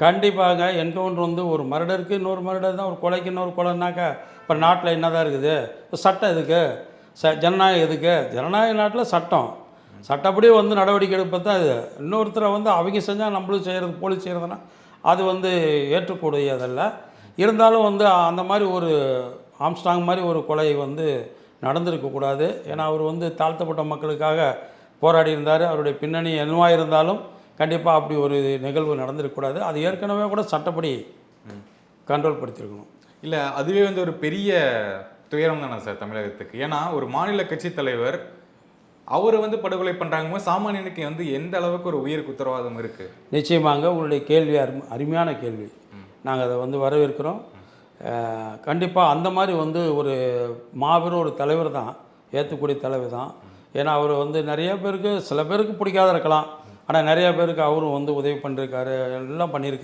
கண்டிப்பாங்க. என்கவுண்டர் வந்து ஒரு மர்டருக்கு இன்னொரு மர்டர் தான், ஒரு கொலைக்கு இன்னொரு கொலைனாக்கா, இப்போ நாட்டில் என்னதான் இருக்குது? இப்போ சட்டம் எதுக்கு? ஜனநாயகம் எதுக்கு? ஜனநாயக நாட்டில் சட்டம். சட்டப்படி வந்து நடவடிக்கை எடுப்பது தான் இது. இன்னொருத்தரை வந்து அவங்க செஞ்சால் நம்மளும் செய்கிறது, போலீஸ் செய்கிறதுனா அது வந்து ஏற்றுக்கூடியதல்ல. இருந்தாலும் வந்து அந்த மாதிரி ஒரு ஆம்ஸ்ட்ராங் மாதிரி ஒரு கொலை வந்து நடந்திருக்கக்கூடாது. ஏன்னா அவர் வந்து தாழ்த்தப்பட்ட மக்களுக்காக போராடி இருந்தார். அவருடைய பின்னணி என்னவாக இருந்தாலும் கண்டிப்பாக அப்படி ஒரு நிகழ்வு நடந்திருக்கக்கூடாது. அது ஏற்கனவே கூட சட்டப்படி கண்ட்ரோல் படுத்தியிருக்கணும். இல்லை, அதுவே வந்து ஒரு பெரிய துயரம் தானே சார் தமிழகத்துக்கு. ஏன்னா ஒரு மாநில கட்சி தலைவர் அவரை வந்து படுகொலை பண்ணுறாங்க, சாமானியனுக்கு வந்து எந்த அளவுக்கு ஒரு உயிருக்கு உத்தரவாதம் இருக்குது? நிச்சயமாங்க, உங்களுடைய கேள்வி அருமையான கேள்வி. நாங்கள் அதை வந்து வரவேற்கிறோம். கண்டிப்பாக அந்த மாதிரி வந்து ஒரு மாபெரும் ஒரு தலைவர் தான், ஏற்றக்கூடிய தலைவர் தான். ஏன்னா அவர் வந்து நிறைய பேருக்கு, சில பேருக்கு பிடிக்காத இருக்கலாம், ஆனால் நிறைய பேருக்கு அவரும் வந்து உதவி பண்ணியிருக்காரு, எல்லாம் பண்ணியிருக்காரு.